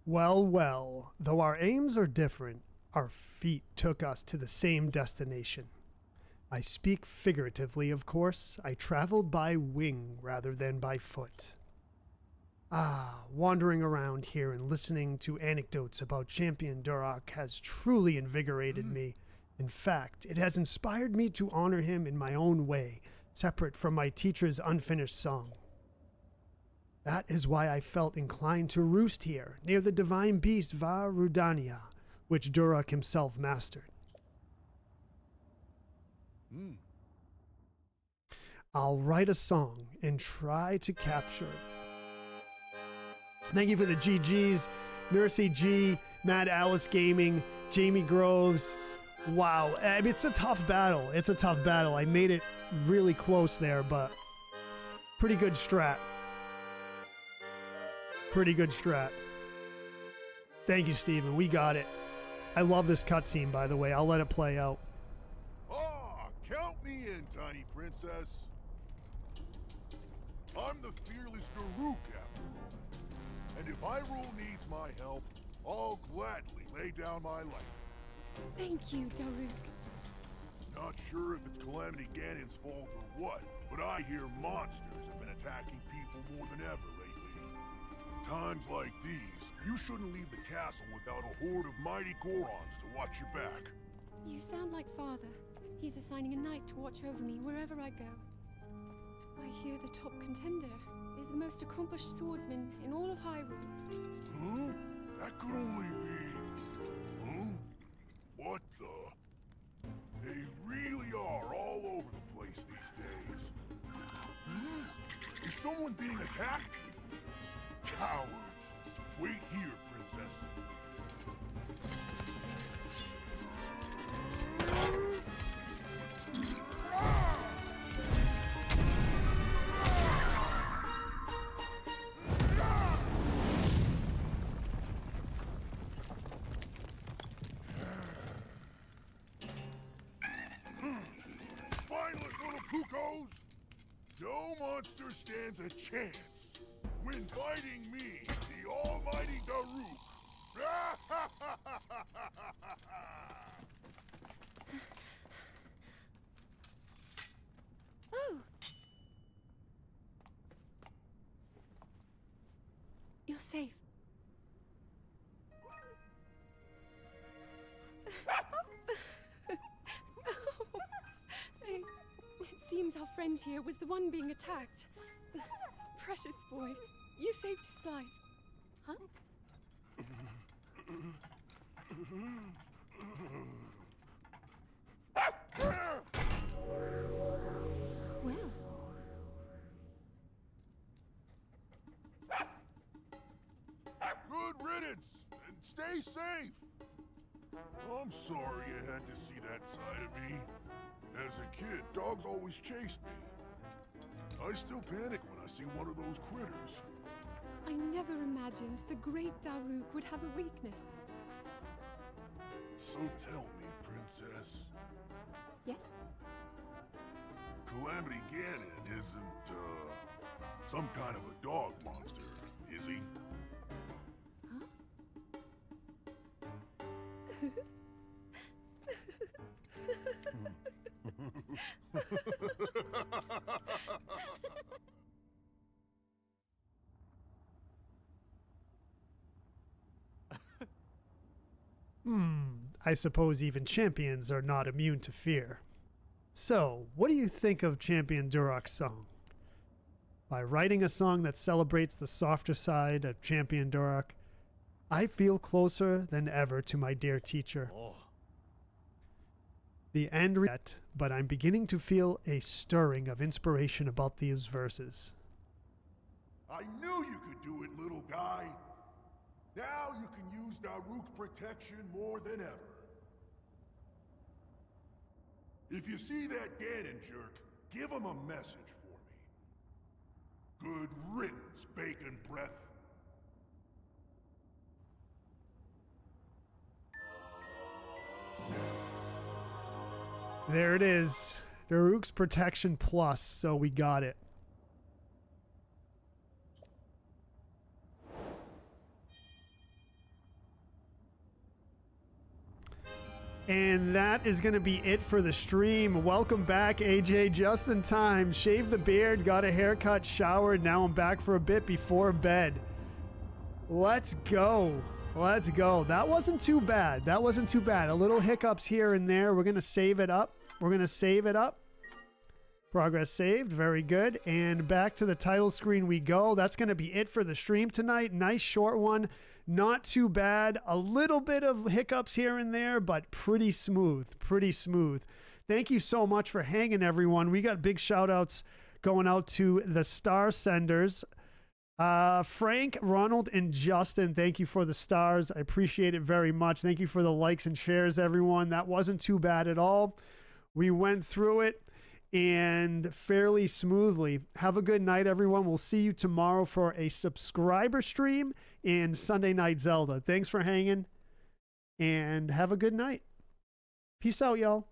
Well, well, though our aims are different, our feet took us to the same destination. I speak figuratively, of course. I traveled by wing rather than by foot. Ah, wandering around here and listening to anecdotes about Champion Duroc has truly invigorated me. In fact, it has inspired me to honor him in my own way, separate from my teacher's unfinished song. That is why I felt inclined to roost here, near the divine beast Vah Rudania, which Duroc himself mastered. I'll write a song and try to capture it. Thank you for the GGs, Nursey G, Mad Alice Gaming, Jamie Groves. Wow, I mean, it's a tough battle. It's a tough battle. I made it really close there, but pretty good strat. Pretty good strat. Thank you, Steven. We got it. I love this cutscene, by the way. I'll let it play out. Ah, count me in, tiny princess. I'm the fearless Daruk, after all. And if Hyrule needs my help, I'll gladly lay down my life. Thank you, Daruk. Not sure if it's Calamity Ganon's fault or what, but I hear monsters have been attacking people more than ever lately. Times like these, you shouldn't leave the castle without a horde of mighty Gorons to watch your back. You sound like Father. He's assigning a knight to watch over me wherever I go. I hear the top contender is the most accomplished swordsman in all of Hyrule. Huh? That could only be... Huh? What the? They really are all over the place these days. Hmm? Is someone being attacked? Cowards! Wait here, princess. Spineless little cuckoos! No monster stands a chance when fighting me, the almighty Daruk. Oh! You're safe. It seems our friend here was the one being attacked. Precious boy, you saved his life. Huh? Well. Good riddance, and stay safe. I'm sorry you had to see that side of me. As a kid, dogs always chased me. I still panic when I see one of those critters. I never imagined the great Daruk would have a weakness. So tell me, princess, Yes? Calamity Ganon isn't, some kind of a dog monster, is he? Huh? I suppose even champions are not immune to fear. So, what do you think of Champion Duroc's song? By writing a song that celebrates the softer side of Champion Duroc, I feel closer than ever to my dear teacher. The end yet, but I'm beginning to feel a stirring of inspiration about these verses. I knew you could do it, little guy. Now you can use Daruk's protection more than ever. If you see that Ganon jerk, give him a message for me. Good riddance, bacon breath. There it is. Daruk's Protection Plus, so we got it. And that is going to be it for the stream. Welcome back, AJ, just in time. Shaved the beard, got a haircut, showered. Now I'm back for a bit before bed. Let's go. Let's go. That wasn't too bad. That wasn't too bad. A little hiccups here and there. We're going to save it up. We're going to save it up. Progress saved. Very good. And back to the title screen we go. That's going to be it for the stream tonight. Nice short one. Not too bad. A little bit of hiccups here and there, but pretty smooth. Pretty smooth. Thank you so much for hanging, everyone. We got big shout outs going out to the star senders. Frank, Ronald, and Justin, thank you for the stars. I appreciate it very much. Thank you for the likes and shares, everyone. That wasn't too bad at all. We went through it and fairly smoothly. Have a good night, everyone. We'll see you tomorrow for a subscriber stream and Sunday Night Zelda. Thanks for hanging and have a good night. Peace out, y'all.